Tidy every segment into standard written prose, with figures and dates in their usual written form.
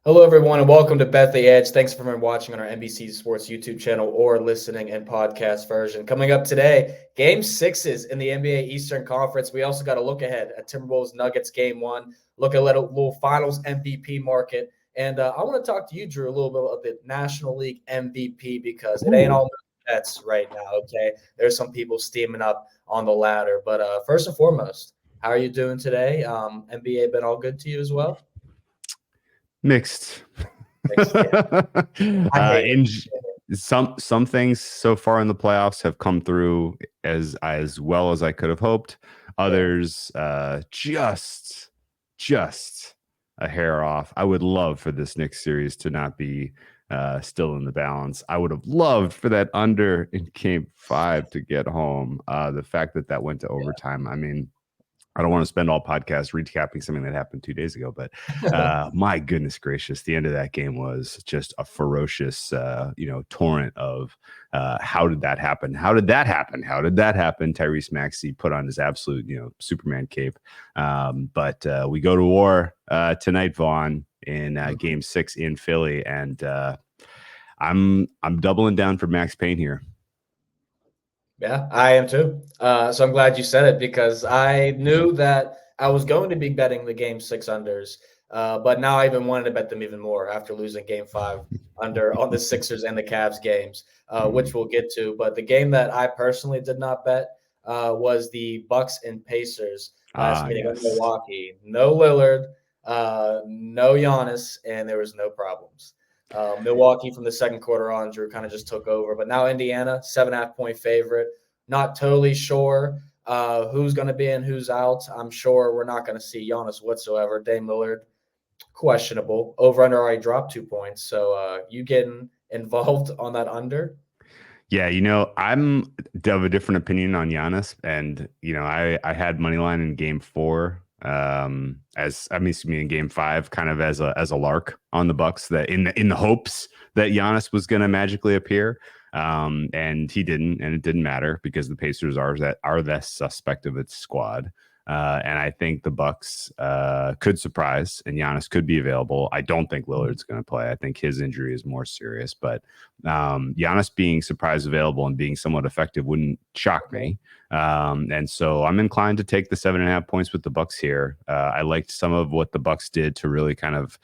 Hello, everyone, and welcome to Bet the Edge. Thanks for watching on our NBC Sports YouTube channel or listening in podcast version. Coming up today, Game 6's in the NBA Eastern Conference. We also got a look ahead at Timberwolves-Nuggets Game 1, look at a little finals MVP market. And I want to talk to you, Drew, a little bit about the National League MVP because it ain't all bets right now, okay? There's some people steaming up on the ladder. But first and foremost, how are you doing today? NBA been all good to you as well? Mixed. Yeah. I hate In it. some things so far in the playoffs have come through as well as I could have hoped. Others just a hair off. I would love for this Knicks series to not be still in the balance. I would have loved for that under in Game 5 to get home. The fact that went to overtime. I mean, I don't want to spend all podcast recapping something that happened 2 days ago, but my goodness gracious, the end of that game was just a ferocious, torrent of how did that happen? How did that happen? How did that happen? Tyrese Maxey put on his absolute, Superman cape. But we go to war tonight, Vaughn, in Game 6 in Philly, and I'm doubling down for Max Payne here. Yeah, I am too. So I'm glad you said it because I knew that I was going to be betting the Game 6 unders, but now I even wanted to bet them even more after losing Game 5 under on the Sixers and the Cavs games, which we'll get to. But the game that I personally did not bet was the Bucks and Pacers last meeting in Milwaukee. No Lillard, no Giannis, and there was no problems. Milwaukee from the second quarter on, Drew kind of just took over. But now Indiana, 7.5-point favorite. Not totally sure who's going to be in, who's out. I'm sure we're not going to see Giannis whatsoever. Dame Lillard, questionable. Over under already dropped 2 points. So you getting involved on that under? Yeah, I'm of a different opinion on Giannis, and I had money line in Game 4, in Game 5, kind of as a lark on the Bucks, that in the hopes that Giannis was going to magically appear, and he didn't, and it didn't matter because the Pacers are the suspect of its squad. And I think the Bucks could surprise, and Giannis could be available. I don't think Lillard's going to play. I think his injury is more serious, but Giannis being surprise available and being somewhat effective wouldn't shock me. And so I'm inclined to take the 7.5 points with the Bucks here. I liked some of what the Bucks did to really kind of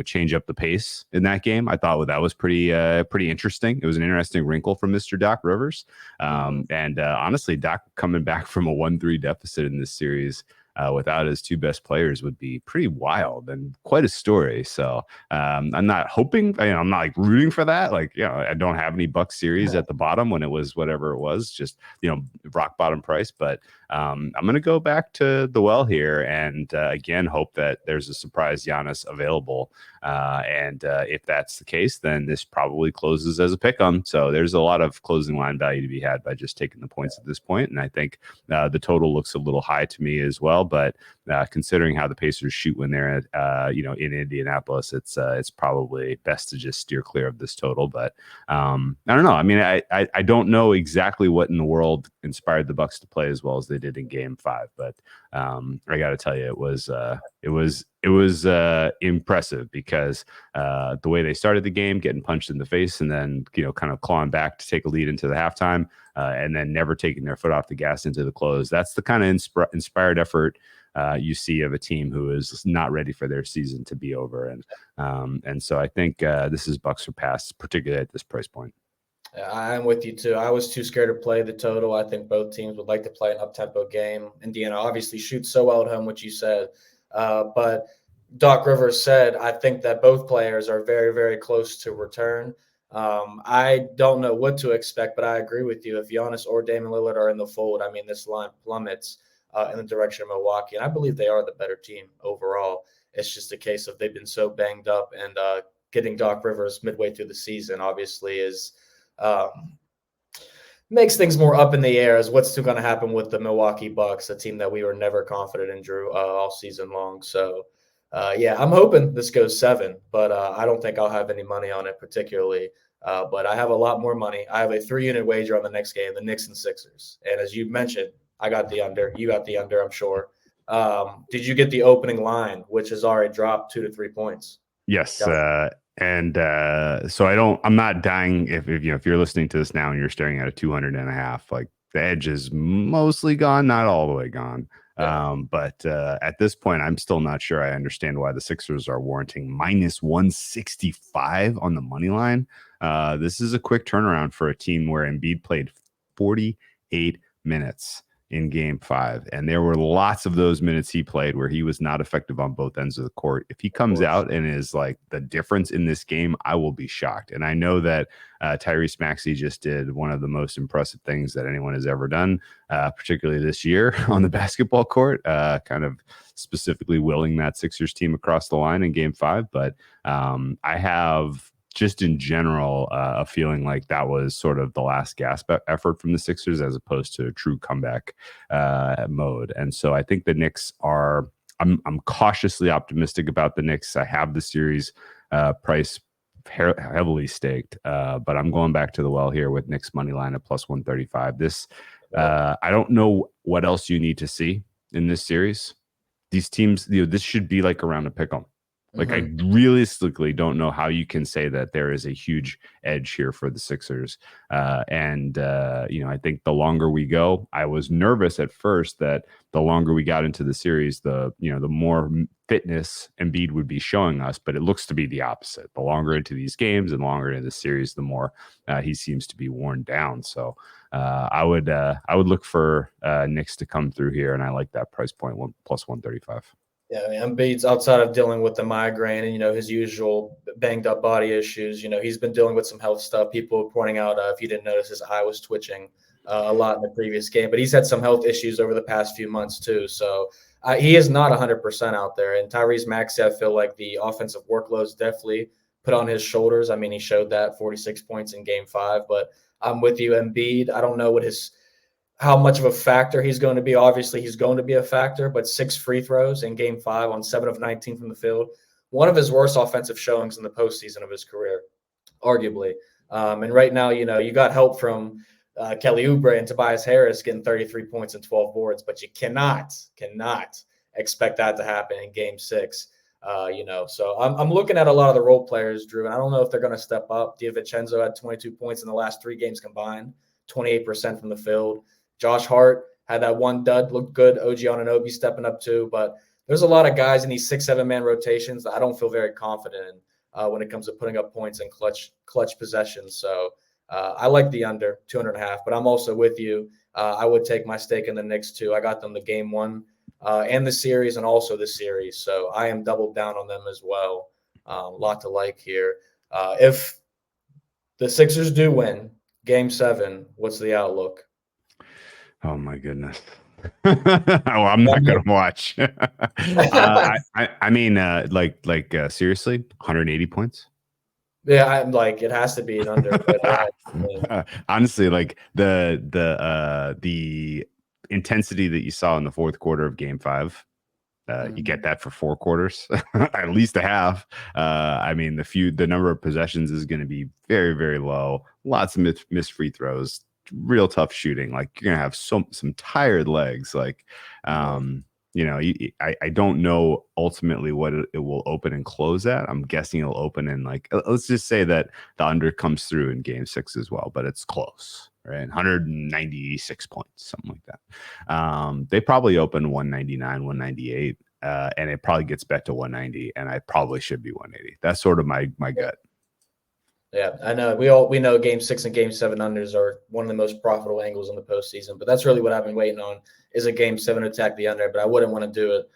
change up the pace in that game. I thought that was pretty interesting. It was an interesting wrinkle from Mr. Doc Rivers. And honestly, Doc coming back from a 1-3 deficit in this series without his two best players would be pretty wild and quite a story. So I'm not hoping, I'm not like rooting for that. I don't have any Bucks series at the bottom when it was whatever it was, just, rock bottom price. But I'm going to go back to the well here and again, hope that there's a surprise Giannis available. And if that's the case, then this probably closes as a pick 'em. So there's a lot of closing line value to be had by just taking the points at this point. And I think the total looks a little high to me as well. But considering how the Pacers shoot when they're in Indianapolis, it's probably best to just steer clear of this total. But I don't know. I mean, I don't know exactly what in the world inspired the Bucks to play as well as they did in Game 5. But I got to tell you, it was impressive because the way they started the game, getting punched in the face, and then kind of clawing back to take a lead into the halftime, and then never taking their foot off the gas into the close. That's the kind of inspired effort you see of a team who is not ready for their season to be over. And so I think this is Bucks for pass, particularly at this price point. I'm with you too. I was too scared to play the total. I think both teams would like to play an up-tempo game. Indiana obviously shoots so well at home, which you said. But Doc Rivers said, I think that both players are very, very close to return. I don't know what to expect, but I agree with you. If Giannis or Damian Lillard are in the fold, I mean, this line plummets in the direction of Milwaukee. And I believe they are the better team overall. It's just a case of they've been so banged up, and getting Doc Rivers midway through the season obviously is makes things more up in the air as what's going to happen with the Milwaukee Bucks, a team that we were never confident in, Drew, all season long. So, yeah, I'm hoping this goes 7, but I don't think I'll have any money on it particularly. But I have a lot more money. I have a 3-unit wager on the next game, the Knicks and Sixers. And as you mentioned, I got the under. You got the under, I'm sure. Did you get the opening line, which has already dropped 2 to 3 points? Yes. Gotcha. I'm not dying if you're listening to this now and you're staring at a 200.5, like the edge is mostly gone, not all the way gone. Yeah. But at this point, I'm still not sure I understand why the Sixers are warranting minus 165 on the money line. This is a quick turnaround for a team where Embiid played 48 minutes in game 5, and there were lots of those minutes he played where he was not effective on both ends of the court. If he Of comes course. out and is like the difference in this game, I will be shocked. And I know that Tyrese Maxey just did one of the most impressive things that anyone has ever done, particularly this year on the basketball court, kind of specifically willing that Sixers team across the line in game 5. But I have just in general, a feeling like that was sort of the last gasp effort from the Sixers as opposed to a true comeback mode. And so I think the Knicks are, I'm cautiously optimistic about the Knicks. I have the series price heavily staked, but I'm going back to the well here with Knicks money line at plus 135. I don't know what else you need to see in this series. These teams, this should be like around a pick 'em. Like, I realistically don't know how you can say that there is a huge edge here for the Sixers. I think the longer we go, I was nervous at first that the longer we got into the series, the more fitness Embiid would be showing us, but it looks to be the opposite. The longer into these games and longer into the series, the more he seems to be worn down. So I would look for Knicks to come through here, and I like that price point, plus 135. Yeah, I mean, Embiid's outside of dealing with the migraine and his usual banged up body issues. He's been dealing with some health stuff. People were pointing out, if you didn't notice, his eye was twitching a lot in the previous game. But he's had some health issues over the past few months too. So he is not 100% out there. And Tyrese Maxey, I feel like the offensive workload's definitely put on his shoulders. I mean, he showed that 46 points in Game 5. But I'm with you, Embiid. I don't know how much of a factor he's going to be. Obviously, he's going to be a factor, but 6 free throws in game 5 on 7 of 19 from the field. One of his worst offensive showings in the postseason of his career, arguably. And right now, you got help from Kelly Oubre and Tobias Harris getting 33 points and 12 boards, but you cannot expect that to happen in game 6. So I'm looking at a lot of the role players, Drew, and I don't know if they're going to step up. DiVincenzo had 22 points in the last 3 games combined, 28% from the field. Josh Hart had that one dud, looked good. OG Anunoby stepping up too. But there's a lot of guys in these 6-7 man rotations that I don't feel very confident in when it comes to putting up points in clutch possessions. So I like the under 200.5, but I'm also with you. I would take my stake in the Knicks too. I got them the game 1 and the series and also the series. So I am doubled down on them as well. A lot to like here. If the Sixers do win game 7, what's the outlook? Oh my goodness. I'm not gonna watch. I mean, seriously, 180 points. Yeah, I'm like, it has to be an under. Honestly, like the intensity that you saw in the fourth quarter of Game 5, you get that for 4 quarters, at least a half. I mean, the number of possessions is going to be very, very low. Lots of missed free throws. Real tough shooting. Like, you're gonna have some tired legs. Like, I don't know ultimately what it will open and close at. I'm guessing it'll open in, like, let's just say that the under comes through in game 6 as well, but it's close, right? 196 points, something like that. They probably open 199, 198, and it probably gets bet to 190, and I probably should be 180. That's sort of my gut. Yeah, I know. We know game 6 and game 7 unders are one of the most profitable angles in the postseason, but that's really what I've been waiting on is a game 7 attack the under. But I wouldn't want to do it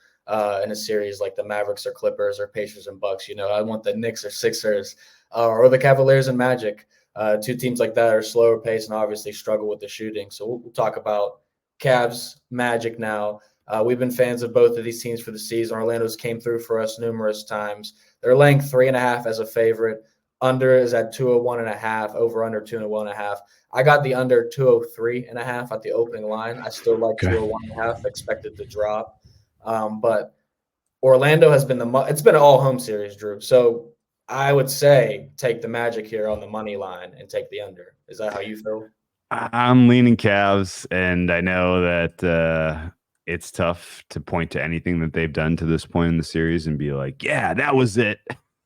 in a series like the Mavericks or Clippers or Pacers and Bucks. I want the Knicks or Sixers or the Cavaliers and Magic. 2 teams like that are slower pace and obviously struggle with the shooting. So we'll talk about Cavs, Magic now. We've been fans of both of these teams for the season. Orlando's came through for us numerous times. They're laying 3.5 as a favorite. Under is at 201.5, over under 201.5. I got the under 203.5 at the opening line. I still like 201.5, expected to drop. But Orlando has been it's been an all home series, Drew. So I would say take the Magic here on the money line and take the under. Is that how you feel? I'm leaning Cavs, and I know that it's tough to point to anything that they've done to this point in the series and be like, yeah, that was it.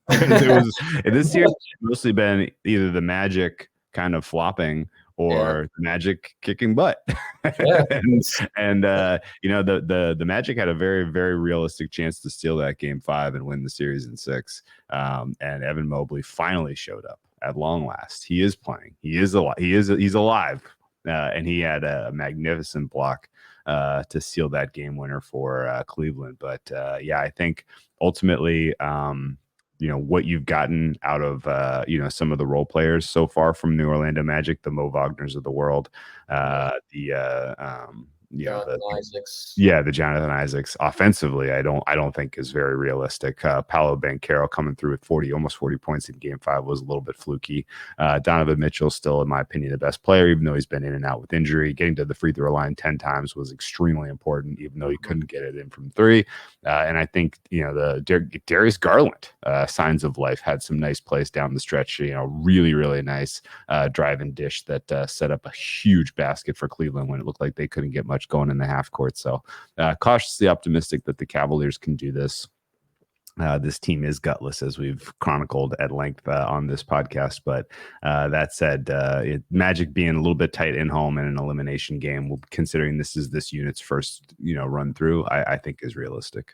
because it was this year's mostly been either the Magic kind of flopping or Magic kicking butt. Yeah. and the Magic had a very, very realistic chance to steal that game 5 and win the series in 6. And Evan Mobley finally showed up at long last. He is playing. He's alive. And he had a magnificent block to seal that game winner for Cleveland. But I think ultimately, what you've gotten out of some of the role players so far from the Orlando Magic, the Mo Wagners of the world, Jonathan Isaacs. the Jonathan Isaacs offensively, I don't think is very realistic. Paolo Banchero coming through with almost 40 points in game 5 was a little bit fluky. Donovan Mitchell still, in my opinion, the best player, even though he's been in and out with injury. Getting to the free throw line 10 times was extremely important, even though he couldn't get it in from 3. And I think, the Darius Garland, signs of life, had some nice plays down the stretch, really, really nice drive and dish that set up a huge basket for Cleveland when it looked like they couldn't get much going in the half court. So cautiously optimistic that the Cavaliers can do this. This team is gutless, as we've chronicled at length on this podcast. But that said, Magic being a little bit tight in home in an elimination game, considering this is this unit's first run through, I think is realistic.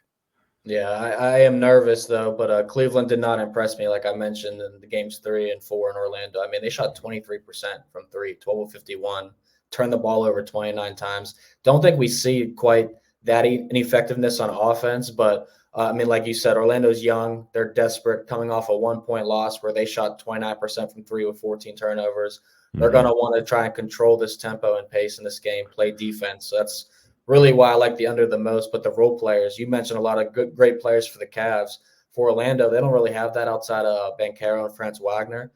Yeah, I am nervous though, but Cleveland did not impress me, like I mentioned in the games 3 and 4 in Orlando. I mean, they shot 23% from 3, 12 of 51, turned the ball over 29 times. Don't think we see quite that ineffectiveness on offense, but I mean, like you said, Orlando's young. They're desperate, coming off a 1-point loss where they shot 29% from 3 with 14 turnovers. They're going to want to try and control this tempo and pace in this game, play defense. So that's really why I like the under the most. But the role players, you mentioned a lot of great players for the Cavs. For Orlando, they don't really have that outside of Banchero and Franz Wagner.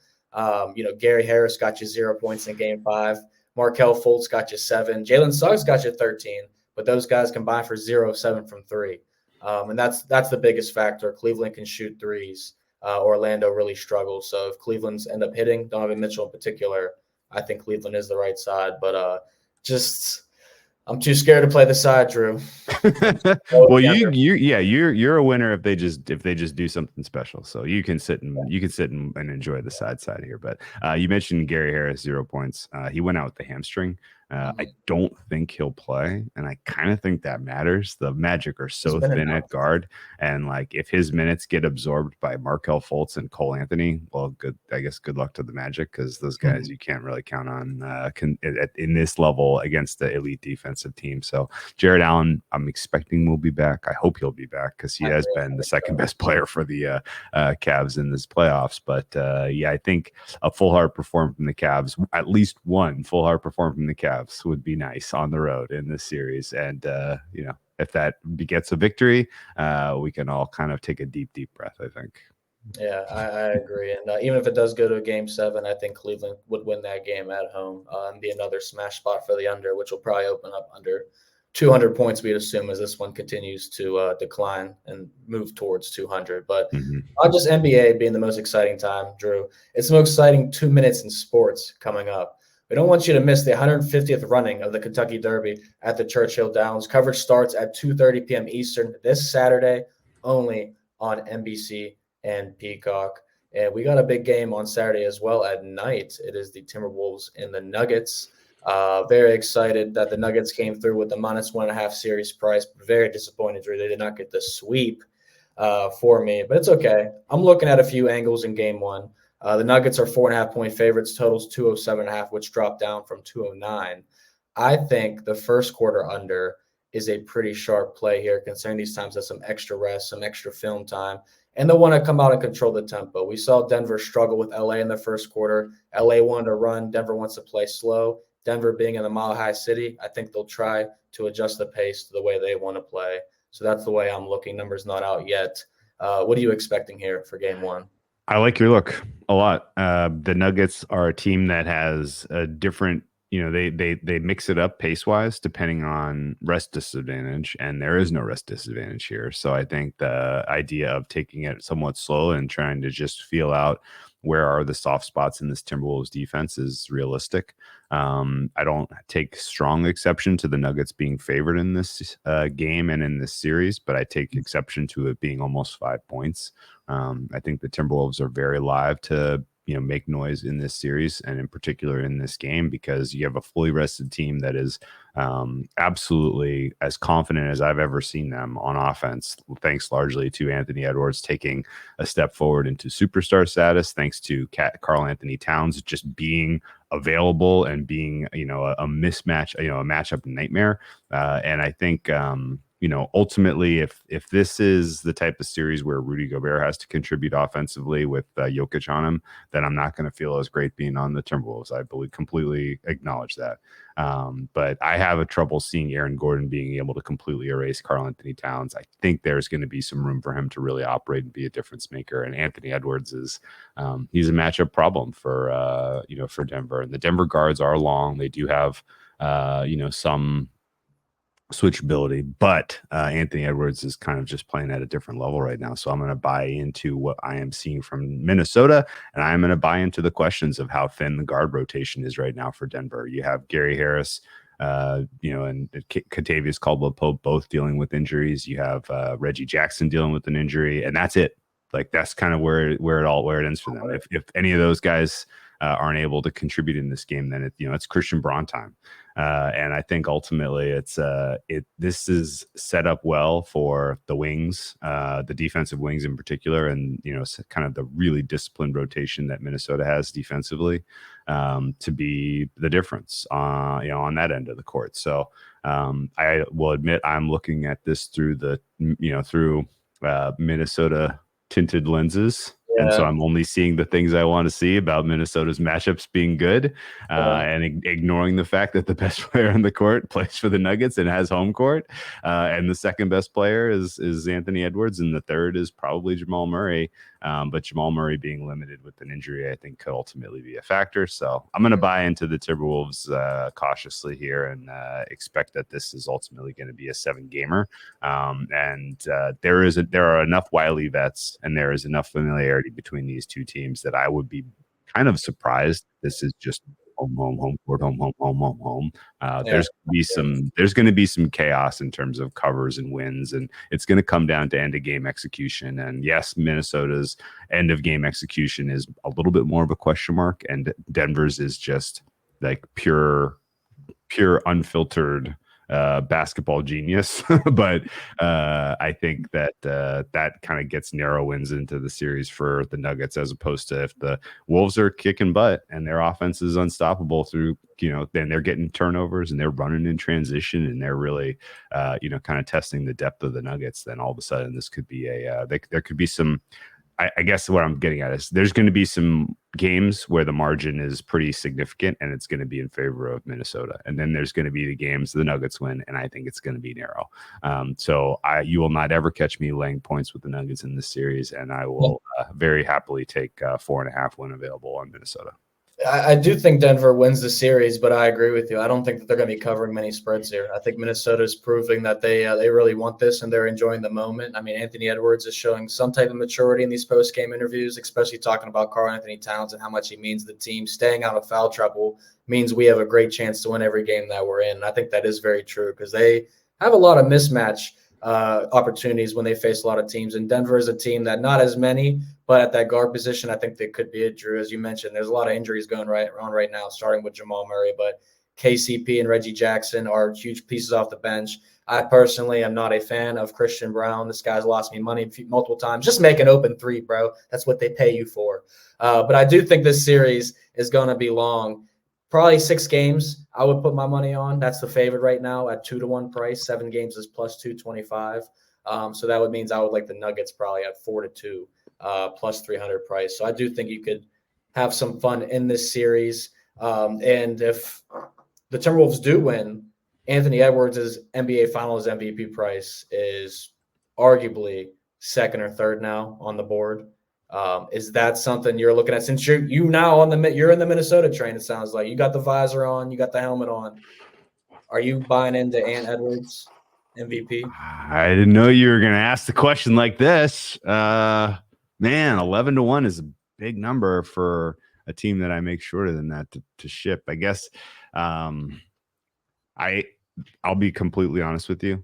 Gary Harris got you 0 points in game 5. Markelle Fultz got you 7. Jalen Suggs got you 13. But those guys combined for 0 of 7 from 3. And that's the biggest factor. Cleveland can shoot threes. Orlando really struggles. So if Cleveland's end up hitting, Donovan Mitchell in particular, I think Cleveland is the right side. But I'm too scared to play the side, Drew. Well, you're a winner if they just do something special. So you can sit and enjoy the side here. But you mentioned Gary Harris, 0 points. He went out with the hamstring. I don't think he'll play, and I kind of think that matters. The Magic are so thin at guard, and like if his minutes get absorbed by Markelle Fultz and Cole Anthony, well, good. I guess good luck to the Magic, because those guys you can't really count on in this level against the elite defensive team. So Jared Allen, I'm expecting will be back. I hope he'll be back, because he has been the second best player for the Cavs in this playoffs. But I think a full heart performance from the Cavs, at least one full heart performance from the Cavs, would be nice on the road in this series. And if that begets a victory, we can all kind of take a deep breath, I think. Yeah, I agree. And even if it does go to a game 7, I think Cleveland would win that game at home and be another smash spot for the under, which will probably open up under 200 points, we'd assume, as this one continues to decline and move towards 200. But not just NBA being the most exciting time, Drew. It's the most exciting 2 minutes in sports coming up. We don't want you to miss the 150th running of the Kentucky Derby at the Churchill Downs. Coverage starts at 2:30 p.m. Eastern this Saturday, only on NBC and Peacock. And we got a big game on Saturday as well at night. It is the Timberwolves and the Nuggets. Very excited that the Nuggets came through with the -1.5 series price. Very disappointed, Drew. They did not get the sweep for me, but it's okay. I'm looking at a few angles in game 1. The Nuggets are 4.5-point favorites, totals 207.5, which dropped down from 209. I think the first quarter under is a pretty sharp play here, considering these times have some extra rest, some extra film time, and they'll want to come out and control the tempo. We saw Denver struggle with LA in the first quarter. LA wanted to run. Denver wants to play slow. Denver being in the Mile High City, I think they'll try to adjust the pace to the way they want to play. So that's the way I'm looking. Numbers not out yet. What are you expecting here for game 1? I like your look a lot. The Nuggets are a team that has a different, they mix it up pace wise depending on rest disadvantage, and there is no rest disadvantage here. So I think the idea of taking it somewhat slow and trying to just feel out where are the soft spots in this Timberwolves defense is realistic. I don't take strong exception to the Nuggets being favored in this game and in this series, but I take exception to it being almost 5 points I think the Timberwolves are very live to make noise in this series, and in particular in this game, because you have a fully rested team that is absolutely as confident as I've ever seen them on offense, thanks largely to Anthony Edwards taking a step forward into superstar status, thanks to Karl Anthony Towns just being available and being a mismatch, a matchup nightmare. And I think ultimately, if this is the type of series where Rudy Gobert has to contribute offensively with Jokic on him, then I'm not going to feel as great being on the Timberwolves. I believe completely acknowledge that. But I have a trouble seeing Aaron Gordon being able to completely erase Karl Anthony Towns. I think there's going to be some room for him to really operate and be a difference maker. And Anthony Edwards is he's a matchup problem for Denver. And the Denver guards are long. They do have some switchability, but Anthony Edwards is kind of just playing at a different level right now. So I'm going to buy into what I am seeing from Minnesota, and I'm going to buy into the questions of how thin the guard rotation is right now for Denver. You have Gary Harris, and Kentavious Caldwell-Pope both dealing with injuries. You have Reggie Jackson dealing with an injury, and that's it. Like, that's kind of where it ends for them. If any of those guys aren't able to contribute in this game, then it's Christian Braun time. And I think ultimately this is set up well for the wings, the defensive wings in particular, and kind of the really disciplined rotation that Minnesota has defensively, to be the difference on that end of the court. So I will admit I'm looking at this through Minnesota tinted lenses. Yeah. And so I'm only seeing the things I want to see about Minnesota's matchups being good, and ignoring the fact that the best player on the court plays for the Nuggets and has home court. And the second best player is Anthony Edwards, and the third is probably Jamal Murray. But Jamal Murray being limited with an injury, I think, could ultimately be a factor. So I'm going to buy into the Timberwolves cautiously here, and expect that this is ultimately going to be a 7-gamer. There are enough wily vets, and there is enough familiarity between these two teams that I would be kind of surprised this is just home court, home. There's going to be some chaos in terms of covers and wins, and it's going to come down to end of game execution. And yes, Minnesota's end of game execution is a little bit more of a question mark, and Denver's is just like pure unfiltered basketball genius. But I think that that kind of gets narrow wins into the series for the Nuggets, as opposed to if the Wolves are kicking butt and their offense is unstoppable through, then they're getting turnovers and they're running in transition and they're really, kind of testing the depth of the Nuggets, then all of a sudden this could be there could be some, I guess what I'm getting at is there's going to be some games where the margin is pretty significant and it's going to be in favor of Minnesota. And then there's going to be the games the Nuggets win, and I think it's going to be narrow. So you will not ever catch me laying points with the Nuggets in this series, and I will very happily take 4.5 when available on Minnesota. I do think Denver wins the series, but I agree with you. I don't think that they're going to be covering many spreads here. I think Minnesota is proving that they really want this and they're enjoying the moment. I mean, Anthony Edwards is showing some type of maturity in these post-game interviews, especially talking about Karl Anthony Towns and how much he means to the team. Staying out of foul trouble means we have a great chance to win every game that we're in. And I think that is very true because they have a lot of mismatch opportunities when they face a lot of teams. And Denver is a team that not as many, but at that guard position, I think they could be it, Drew. As you mentioned, there's a lot of injuries going on right now, starting with Jamal Murray, but KCP and Reggie Jackson are huge pieces off the bench. I personally am not a fan of Christian Braun. This guy's lost me money multiple times. Just make an open three, bro. That's what they pay you for. But I do think this series is going to be long. Probably 6 games I would put my money on. That's the favorite right now at 2-1 price. 7 games is plus 225. So that would means I would like the Nuggets probably at 4-2, plus 300 price. So I do think you could have some fun in this series. And if the Timberwolves do win, Anthony Edwards' NBA Finals MVP price is arguably second or third now on the board. Is that something you're looking at since you're in the Minnesota train? It sounds like you got the visor on, you got the helmet on. Are you buying into Ant Edwards MVP? I didn't know you were going to ask the question like this. Man, 11-1 is a big number for a team that I make shorter than that to ship. I guess I'll be completely honest with you.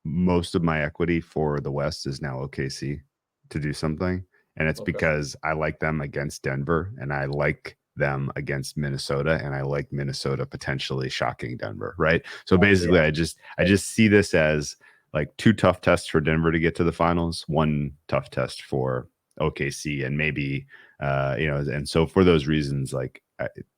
Most of my equity for the West is now OKC. to do something, and it's because I like them against Denver, and I like them against Minnesota, and I like Minnesota potentially shocking Denver, right? So basically, I just see this as like 2 tough tests for Denver to get to the finals, 1 tough test for OKC, and maybe and so for those reasons, like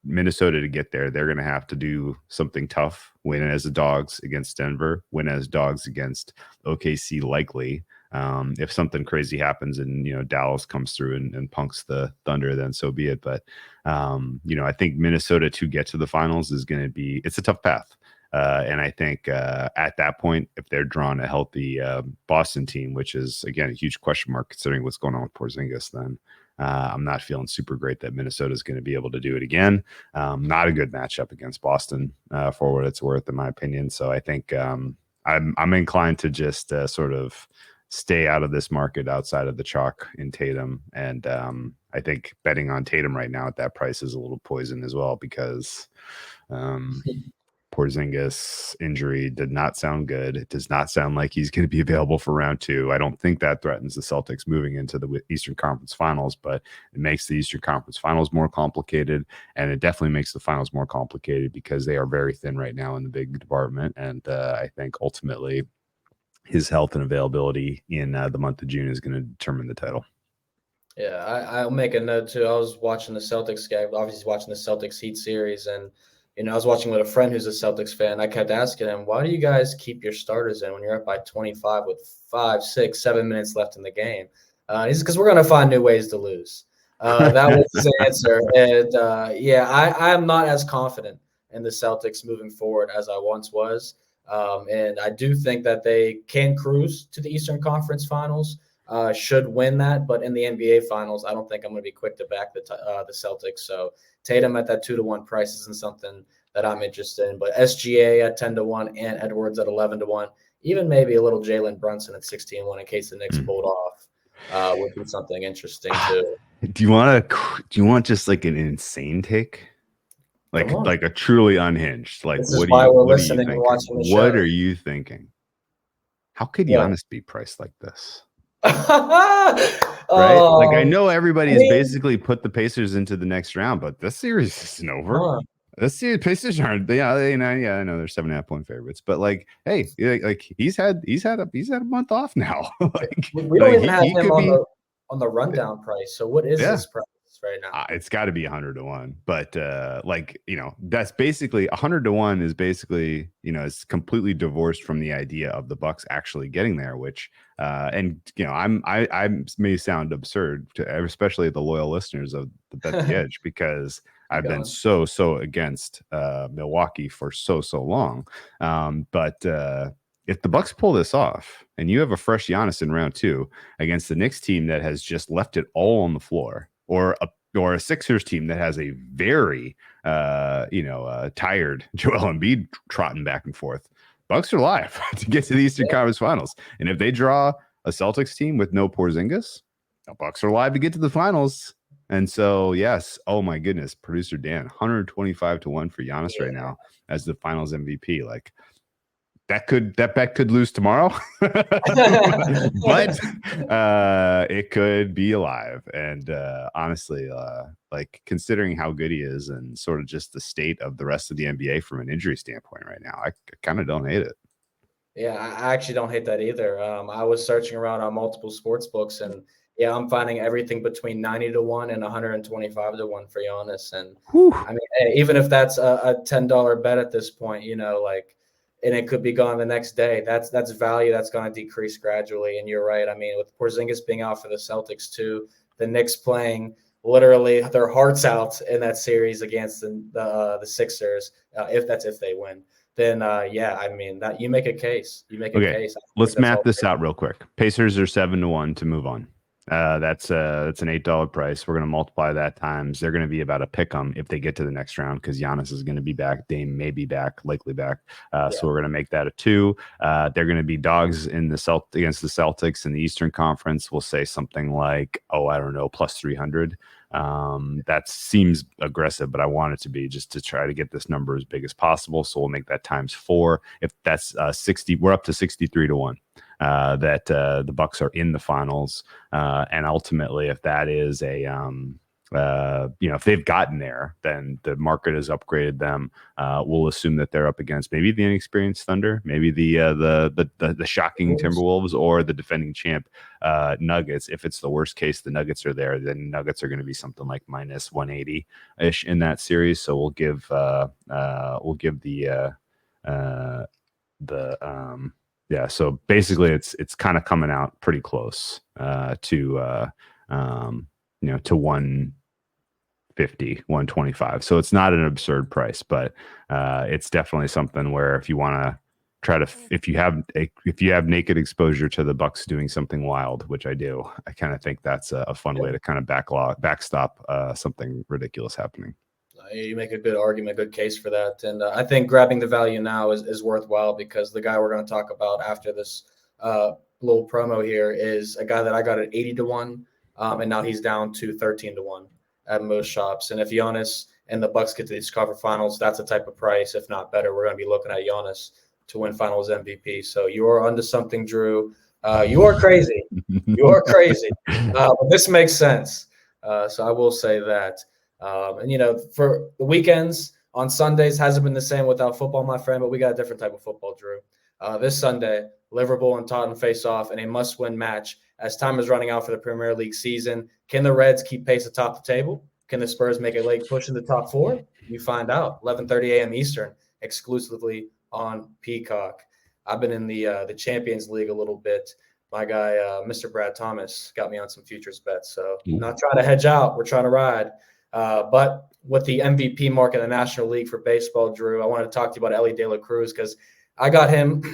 Minnesota to get there, they're going to have to do something tough, win as the dogs against Denver, win as dogs against OKC likely. If something crazy happens and Dallas comes through and punks the Thunder, then so be it. But I think Minnesota to get to the finals is going to be, it's a tough path. And I think at that point, if they're drawn a healthy Boston team, which is again a huge question mark considering what's going on with Porzingis, then I'm not feeling super great that Minnesota is going to be able to do it again. Not a good matchup against Boston for what it's worth, in my opinion. So I think I'm inclined to just sort of stay out of this market outside of the chalk in Tatum. And I think betting on Tatum right now at that price is a little poison as well, because Porzingis injury did not sound good. It does not sound like he's going to be available for round 2. I don't think that threatens the Celtics moving into the Eastern Conference Finals, but it makes the Eastern Conference Finals more complicated, and it definitely makes the finals more complicated because they are very thin right now in the big department. And I think ultimately his health and availability in the month of June is going to determine the title. Yeah, I'll make a note too. I was watching the Celtics game, obviously watching the Celtics Heat series, and I was watching with a friend who's a Celtics fan. I kept asking him, why do you guys keep your starters in when you're up by 25 with 5, 6, 7 minutes left in the game? He says, because we're going to find new ways to lose. That was his answer. And I am not as confident in the Celtics moving forward as I once was. And I do think that they can cruise to the Eastern Conference Finals, should win that. But in the NBA Finals, I don't think I'm going to be quick to back the Celtics. So Tatum at that 2-1 price isn't something that I'm interested in. But SGA at 10-1 and Edwards at 11-1, even maybe a little Jalen Brunson at 16-1 in case the Knicks pulled off, would be something interesting too. Do you want just like an insane take? Like a truly unhinged. Like, this is why we're listening and watching the show. What are you thinking? How could Giannis be priced like this? Right? Like, I know everybody has basically put the Pacers into the next round, but this series isn't over. This series, Pacers aren't. I know they're 7.5-point favorites, but like, hey, like he's had a month off now. We don't even have him on the rundown price. So what is this price right now? It's got to be 100-1, but that's basically 100-1 is basically it's completely divorced from the idea of the Bucks actually getting there, which I may sound absurd to especially the loyal listeners of the Bet the Edge, because I've been so against Milwaukee for so long, but if the Bucks pull this off and you have a fresh Giannis in round 2 against the Knicks team that has just left it all on the floor, or a Sixers team that has a very tired Joel Embiid trotting back and forth, Bucks are live to get to the Eastern Conference Finals. And if they draw a Celtics team with no Porzingis, the Bucks are live to get to the finals. And so, yes, oh my goodness, producer Dan, 125-1 for Giannis right now as the Finals MVP. Like, that bet could lose tomorrow, but it could be alive. And honestly, like, considering how good he is and sort of just the state of the rest of the NBA from an injury standpoint right now, I kind of don't hate it. Yeah, I actually don't hate that either. I was searching around on multiple sports books, and I'm finding everything between 90-1 and 125-1 for Giannis. And I mean, even if that's a $10 bet at this point, and it could be gone the next day, that's value that's going to decrease gradually. And you're right. I mean, with Porzingis being out for the Celtics too, the Knicks playing literally their hearts out in that series against the Sixers, if they win, then I mean, that you make a case. A case. Let's map this out real quick. Pacers are 7-1 to move on. That's an $8 price. We're going to multiply that times. They're going to be about a pick 'em if they get to the next round, because Giannis is going to be back. Dame may be back, likely back. So we're going to make that a 2. They're going to be dogs in against the Celtics in the Eastern Conference. We'll say something like, I don't know, plus 300. That seems aggressive, but I want it to be just to try to get this number as big as possible. So we'll make that times 4. If that's 60, we're up to 63-1. that the Bucks are in the finals, and ultimately, if that is a if they've gotten there, then the market has upgraded them. We'll assume that they're up against maybe the inexperienced Thunder, maybe the shocking Timberwolves, or the defending champ Nuggets. If it's the worst case, the Nuggets are there, then Nuggets are going to be something like minus 180 ish in that series. So we'll give so basically it's kind of coming out pretty close to 150, 125. So it's not an absurd price, but it's definitely something where if you want to try to, if you have naked exposure to the Bucks doing something wild, which I do, I kind of think that's a fun way to kind of backstop something ridiculous happening. You make a good argument, good case for that. And I think grabbing the value now is worthwhile, because the guy we're going to talk about after this little promo here is a guy that I got at 80 to 1. And now he's down to 13 to 1 at most shops. And if Giannis and the Bucks get to these conference finals, that's the type of price, if not better, we're going to be looking at Giannis to win finals MVP. So you are onto something, Drew. You are crazy. You are crazy. But this makes sense. So I will say that. And, for the weekends on Sundays hasn't been the same without football, my friend, but we got a different type of football, Drew. This Sunday, Liverpool and Tottenham face off in a must-win match as time is running out for the Premier League season. Can the Reds keep pace atop the table? Can the Spurs make a late push in the top four? You find out. 11:30 a.m. Eastern, exclusively on Peacock. I've been in the Champions League a little bit. My guy, Mr. Brad Thomas, got me on some futures bets. So not trying to hedge out. We're trying to ride. But with the MVP market in the National League for baseball, Drew, I wanted to talk to you about Elly De La Cruz, because I got him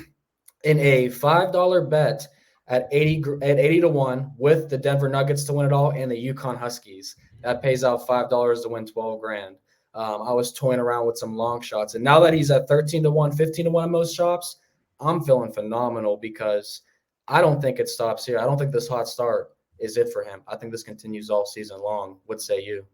in a $5 bet at 80 to 1 with the Denver Nuggets to win it all and the Yukon Huskies. That pays out $5 to win 12 grand. I was toying around with some long shots, and now that he's at 13 to 1, 15 to 1 in most shops, I'm feeling phenomenal, because I don't think it stops here. I don't think this hot start is it for him. I think this continues all season long. What say you?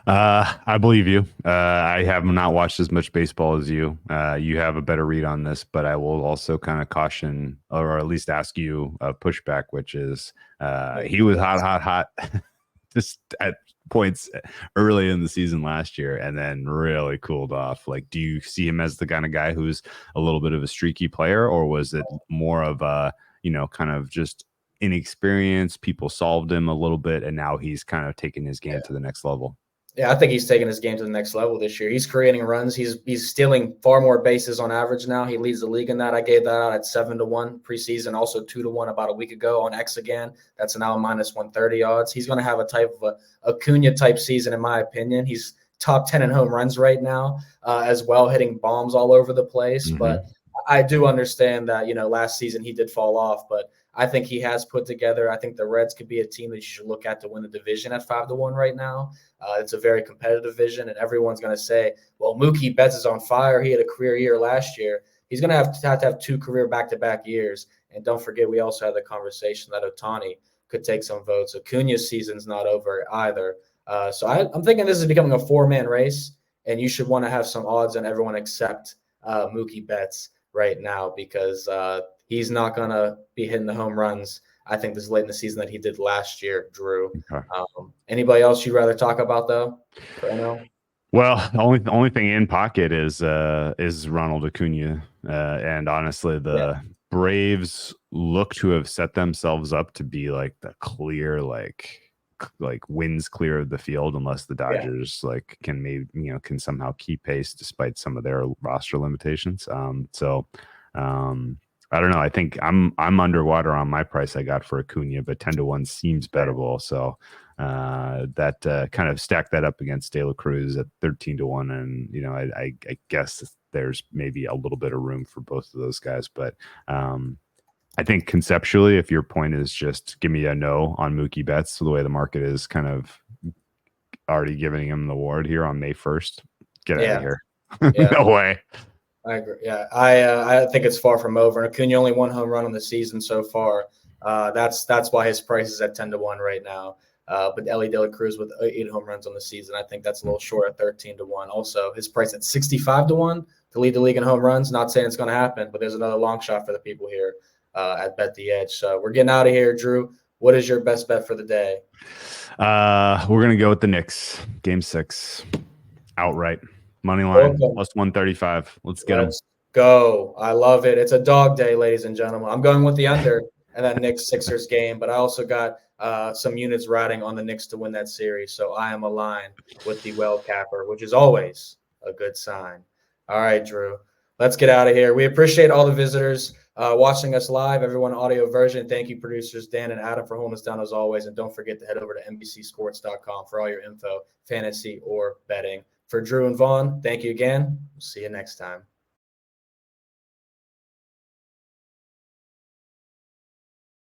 I believe you. I have not watched as much baseball as you. You have a better read on this, but I will also kind of caution, or at least ask you a pushback, which is he was hot just at points early in the season last year, and then really cooled off. Like, do you see him as the kind of guy who's a little bit of a streaky player, or was it more of a, kind of just inexperience? People solved him a little bit, and now he's kind of taking his game to the next level. Yeah, I think he's taking his game to the next level this year. He's creating runs. He's stealing far more bases on average now. He leads the league in that. I gave that out at 7 to 1 preseason, also 2 to 1 about a week ago on X again. That's now minus 130 odds. He's going to have a type of a Acuna type season, in my opinion. He's top 10 in home runs right now, as well, hitting bombs all over the place. Mm-hmm. But I do understand that, last season he did fall off, but I think he has put together. I think the Reds could be a team that you should look at to win the division at 5 to 1 right now. It's a very competitive division, and everyone's going to say, well, Mookie Betts is on fire. He had a career year last year. He's going to have 2 career back-to-back years. And don't forget, we also had the conversation that Ohtani could take some votes. Acuna's season's not over either. So I'm thinking this is becoming a 4-man race, and you should want to have some odds on everyone except Mookie Betts right now, because he's not going to be hitting the home runs, I think, this late in the season that he did last year, Drew. Okay. Anybody else you'd rather talk about, though? Well, the only thing in pocket is Ronald Acuna. And honestly, the Braves look to have set themselves up to be like the clear, like wins clear of the field, unless the Dodgers can somehow keep pace despite some of their roster limitations. I don't know. I think I'm underwater on my price I got for Acuna, but 10 to 1 seems bettable. So that kind of stacked that up against De La Cruz at 13 to 1. And, I guess there's maybe a little bit of room for both of those guys. But I think conceptually, if your point is just give me a no on Mookie Betts, so the way the market is kind of already giving him the award here on May 1st, get out of here. No way. I agree. Yeah, I think it's far from over. And Acuna only 1 home run on the season so far. That's why his price is at 10 to 1 right now. But Elly De La Cruz with 8 home runs on the season, I think that's a little short at 13 to 1. Also, his price at 65 to 1 to lead the league in home runs. Not saying it's going to happen, but there's another long shot for the people here. at Bet the Edge. So we're getting out of here. Drew, what is your best bet for the day? We're going to go with the Knicks. Game 6. Outright. Money line. Plus 135. Let's get them. Let's go. I love it. It's a dog day, ladies and gentlemen. I'm going with the under and that Knicks-Sixers game, but I also got some units riding on the Knicks to win that series. So I am aligned with the well capper, which is always a good sign. All right, Drew, let's get out of here. We appreciate all the visitors watching us live, everyone audio version. Thank you, producers Dan and Adam, for holding us down as always. And don't forget to head over to NBCSports.com for all your info, fantasy or betting. For Drew and Vaughn, thank you again. We'll see you next time.